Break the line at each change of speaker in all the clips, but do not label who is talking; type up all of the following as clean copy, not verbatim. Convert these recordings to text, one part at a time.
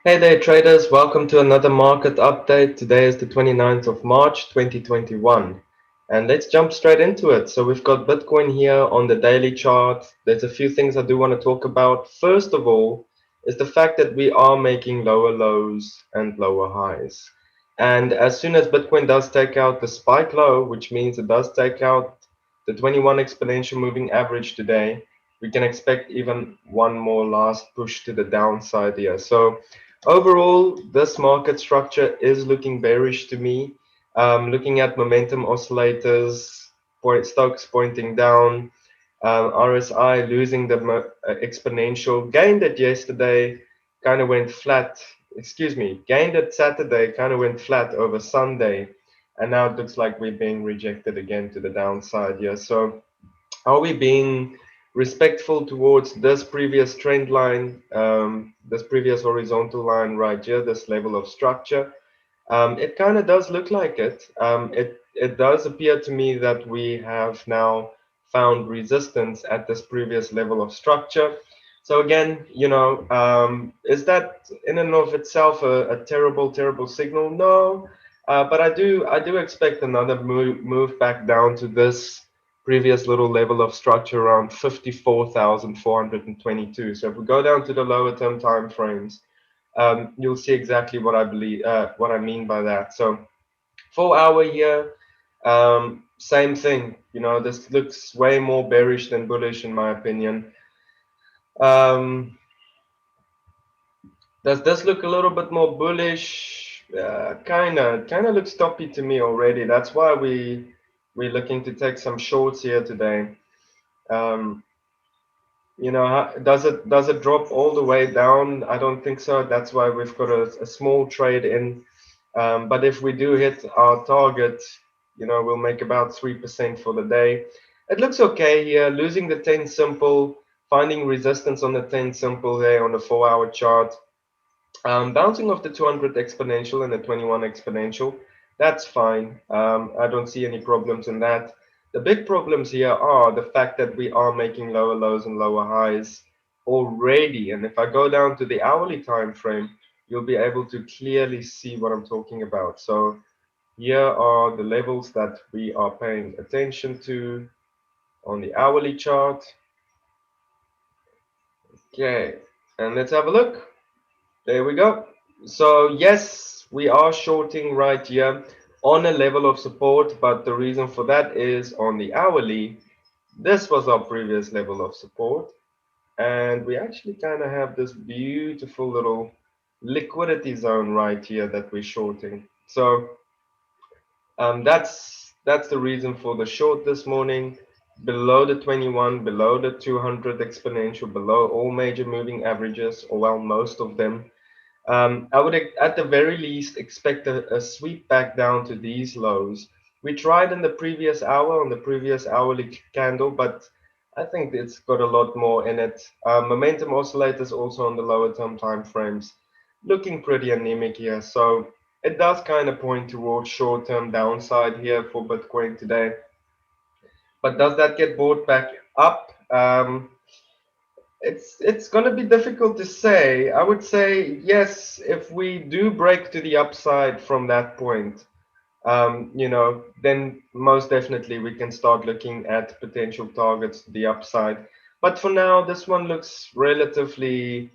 Hey there traders, welcome to another market update. Today is the 29th of March 2021 and let's jump straight into it. So we've got Bitcoin here on the daily chart. There's a few things I do want to talk about. First of all is the fact that we are making lower lows and lower highs. And as soon as Bitcoin does take out the spike low, which means it does take out the 21 exponential moving average today, we can expect even one more last push to the downside here. So overall, this market structure is looking bearish to me. Looking at momentum oscillators, Stokes pointing down, RSI losing the exponential, gained it yesterday, kind of went flat. Excuse me, gained it Saturday, kind of went flat over Sunday, and now it looks like we're being rejected again to the downside here. So are we being respectful towards this previous trend line, this previous horizontal line right here, this level of structure? It kind of does look like it. It does appear to me that we have now found resistance at this previous level of structure. So again, is that in and of itself a terrible, terrible signal? No, but I do expect another move back down to this previous little level of structure around 54,422. So if we go down to the lower term time frames, you'll see exactly what I believe, what I mean by that. So 4 hour here, same thing. This looks way more bearish than bullish in my opinion. Um, does this look a little bit more bullish? Kind of looks toppy to me already. That's why we're looking to take some shorts here today. Um, does it drop all the way down? I don't think so. That's why we've got a small trade in. But if we do hit our target, we'll make about 3% for the day. It looks okay here. Losing the 10 simple, finding resistance on the 10 simple there on the 4 hour chart. Bouncing off the 200 exponential and the 21 exponential, that's fine. I don't see any problems in that. The big problems here are the fact that we are making lower lows and lower highs already. And if I go down to the hourly time frame, you'll be able to clearly see what I'm talking about. So here are the levels that we are paying attention to on the hourly chart. Okay, and let's have a look. There we go. So yes, we are shorting right here on a level of support, but the reason for that is on the hourly, this was our previous level of support, and we actually kind of have this beautiful little liquidity zone right here that we're shorting. So that's the reason for the short this morning. Below the 21, below the 200 exponential, below all major moving averages, or well, most of them. I would, at the very least, expect a sweep back down to these lows. We tried in the previous hour, on the previous hourly candle, but I think it's got a lot more in it. Momentum oscillators also on the lower term time frames, looking pretty anemic here. So it does kind of point towards short-term downside here for Bitcoin today. But does that get bought back up? It's going to be difficult to say. I would say yes, if we do break to the upside from that point, then most definitely we can start looking at potential targets to the upside. But for now, this one looks relatively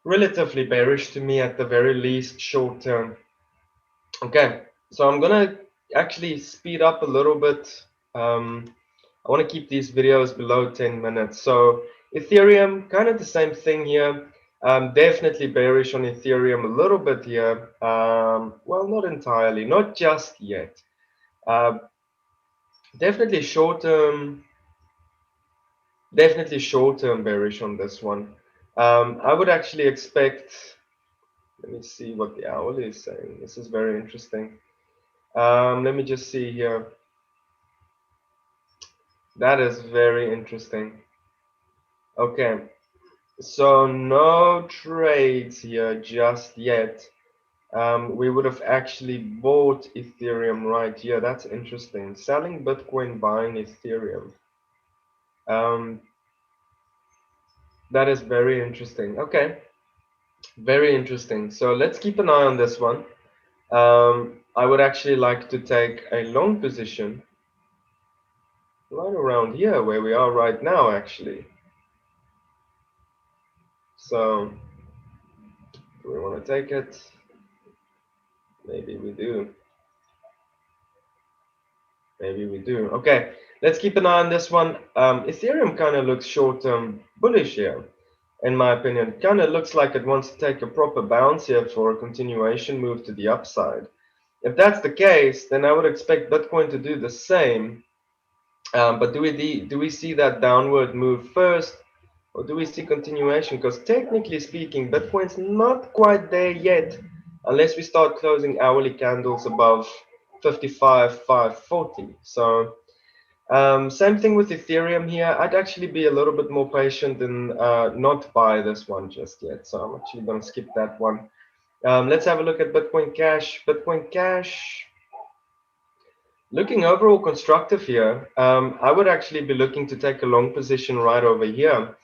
bearish to me at the very least short term. Okay, so I'm gonna actually speed up a little bit. I want to keep these videos below 10 minutes. So Ethereum, kind of the same thing here. Definitely bearish on Ethereum a little bit here. Well, not entirely, not just yet. Uh, definitely short-term bearish on this one. I would actually expect, let me see what the hourly is saying. This is very interesting. Let me just see here. That is very interesting. Okay, so no trades here just yet. We would have actually bought Ethereum right here. That's interesting. Selling Bitcoin, buying Ethereum. That is very interesting. Okay. Very interesting. So let's keep an eye on this one. I would actually like to take a long position right around here where we are right now, actually. So do we want to take it? Maybe we do. Maybe we do. Okay, let's keep an eye on this one. Ethereum kind of looks short-term bullish here, in my opinion. Kind of looks like it wants to take a proper bounce here for a continuation move to the upside. If that's the case, then I would expect Bitcoin to do the same. But do we see that downward move first, or do we see continuation? Because technically speaking, Bitcoin's not quite there yet, unless we start closing hourly candles above 55,540. So same thing with Ethereum here. I'd actually be a little bit more patient and not buy this one just yet. So I'm actually going to skip that one. Let's have a look at Bitcoin Cash. Bitcoin Cash, looking overall constructive here. I would actually be looking to take a long position right over here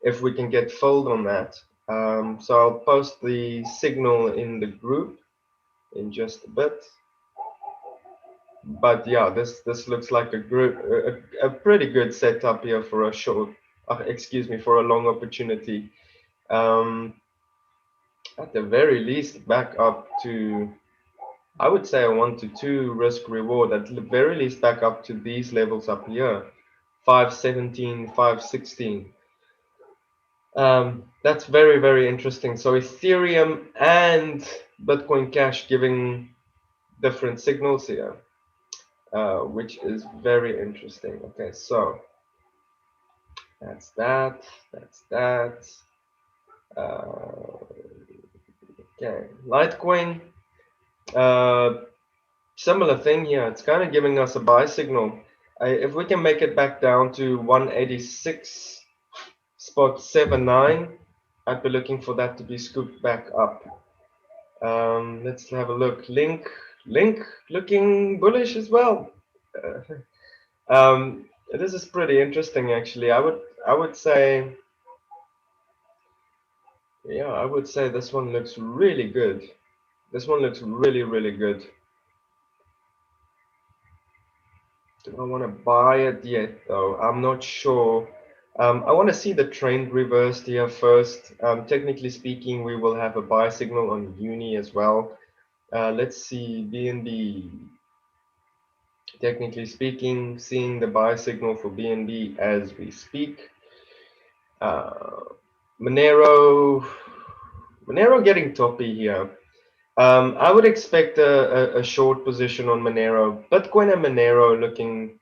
if we can get filled on that. So I'll post the signal in the group in just a bit. But yeah, this looks like a pretty good setup here for a short, excuse me, for a long opportunity. At the very least, back up to, I would say, a 1 to 2 risk reward. At the very least, back up to these levels up here, 517, 516. That's very, very interesting. So Ethereum and Bitcoin Cash giving different signals here. Which is very interesting. Okay, so that's that. That's that. Okay, Litecoin. Similar thing here. It's kind of giving us a buy signal. If we can make it back down to 186.79, I'd be looking for that to be scooped back up. Let's have a look. Link looking bullish as well. This is pretty interesting, actually. I would say, yeah, I would say this one looks really good. This one looks really, really good. Do I want to buy it yet, though? I'm not sure. I want to see the trend reversed here first. Technically speaking, we will have a buy signal on Uni as well. Let's see BNB. Technically speaking, seeing the buy signal for BNB as we speak. Monero getting toppy here. I would expect a short position on Monero. Bitcoin and Monero looking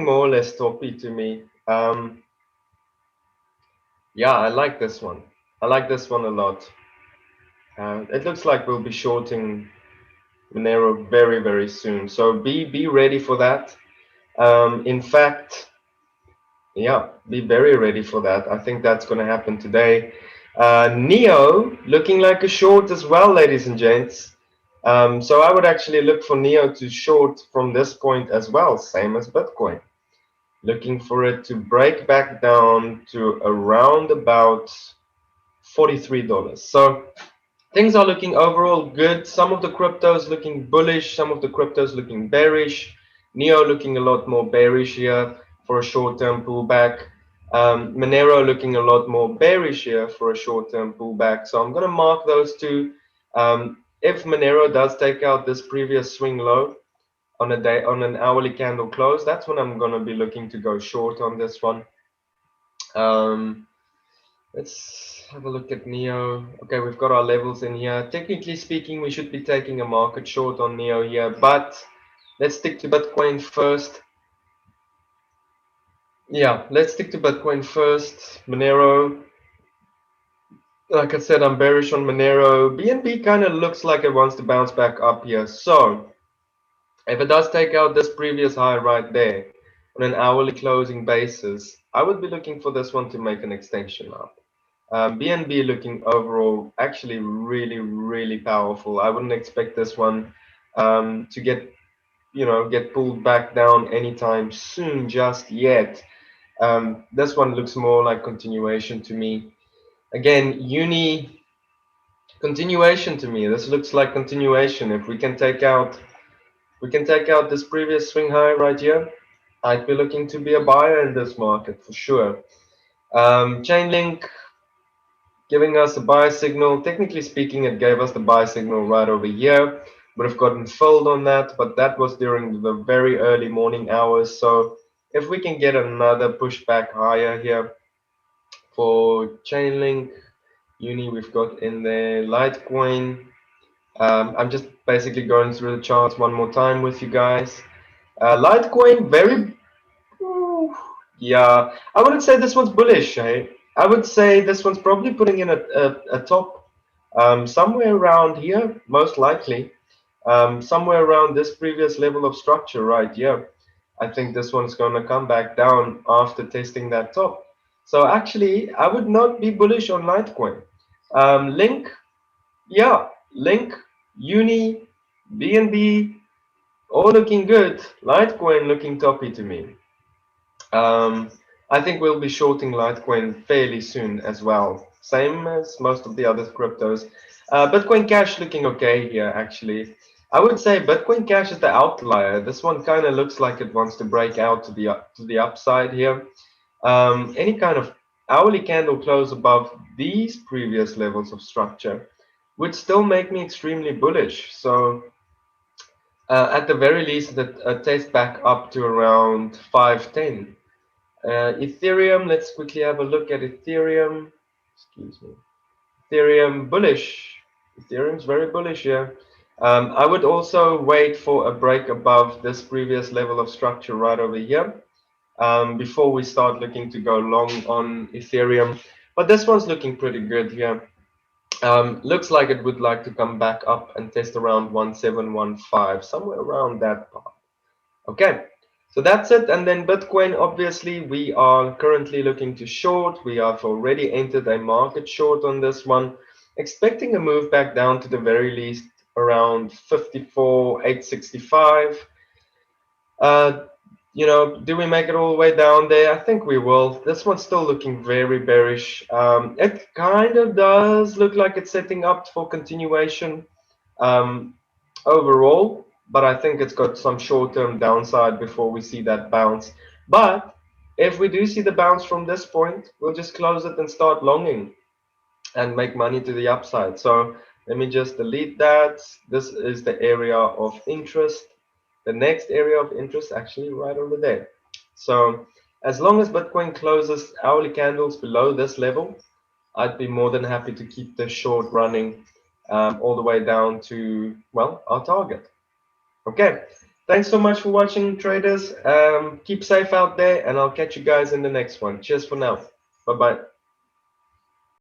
more or less toppy to me. Yeah, I like this one. I like this one a lot. It looks like we'll be shorting Monero very, very soon. So be ready for that. In fact, yeah, be very ready for that. I think that's going to happen today. Neo looking like a short as well, ladies and gents. So I would actually look for Neo to short from this point as well, same as Bitcoin. Looking for it to break back down to around about $43. So things are looking overall good. Some of the cryptos looking bullish, some of the cryptos looking bearish. Neo looking a lot more bearish here for a short-term pullback. Monero looking a lot more bearish here for a short-term pullback. So I'm going to mark those two. If Monero does take out this previous swing low on an hourly candle close, that's when I'm going to be looking to go short on this one. Let's have a look at Neo. Okay, we've got our levels in here. Technically speaking, we should be taking a market short on Neo here, but let's stick to Bitcoin first. Yeah, let's stick to Bitcoin first. Monero, like I said, I'm bearish on Monero. BNB kind of looks like it wants to bounce back up here. So if it does take out this previous high right there on an hourly closing basis, I would be looking for this one to make an extension up. BNB looking overall actually really, really powerful. I wouldn't expect this one to get pulled back down anytime soon just yet. This one looks more like continuation to me. Again, Uni Continuation to me. This looks like continuation. If we can take out this previous swing high right here, I'd be looking to be a buyer in this market for sure. Chainlink giving us a buy signal. Technically speaking, it gave us the buy signal right over here. Would have gotten filled on that, but that was during the very early morning hours. So if we can get another pushback higher here for Chainlink, Uni, we've got in there Litecoin. I'm just basically going through the charts one more time with you guys. Litecoin, very, ooh, yeah, I wouldn't say this one's bullish, eh? I would say this one's probably putting in a top somewhere around here, most likely. Somewhere around this previous level of structure right here. I think this one's going to come back down after testing that top. So actually, I would not be bullish on Litecoin. Link, yeah, Link, Uni, BNB, all looking good. Litecoin looking toppy to me. Um, I think we'll be shorting Litecoin fairly soon as well. Same as most of the other cryptos. Bitcoin Cash looking okay here, actually. I would say Bitcoin Cash is the outlier. This one kind of looks like it wants to break out to the upside here. Any kind of hourly candle close above these previous levels of structure would still make me extremely bullish. So at the very least, that test back up to around 510. Ethereum, let's quickly have a look at Ethereum. Excuse me. Ethereum bullish. Ethereum's very bullish here. I would also wait for a break above this previous level of structure right over here before we start looking to go long on Ethereum. But this one's looking pretty good here. Looks like it would like to come back up and test around 1715, somewhere around that part. Okay, so that's it. And then Bitcoin, obviously, we are currently looking to short. We have already entered a market short on this one, expecting a move back down to the very least around 54,865. Uh, do we make it all the way down there? I think we will. This one's still looking very bearish. It kind of does look like it's setting up for continuation um, overall, but I think it's got some short-term downside before we see that bounce. But if we do see the bounce from this point, we'll just close it and start longing and make money to the upside. So let me just delete that. This is the area of interest. The next area of interest actually right over there. So as long as Bitcoin closes hourly candles below this level, I'd be more than happy to keep the short running all the way down to, well, our target. Okay, thanks so much for watching, traders. Keep safe out there, and I'll catch you guys in the next one. Cheers for now. Bye-bye.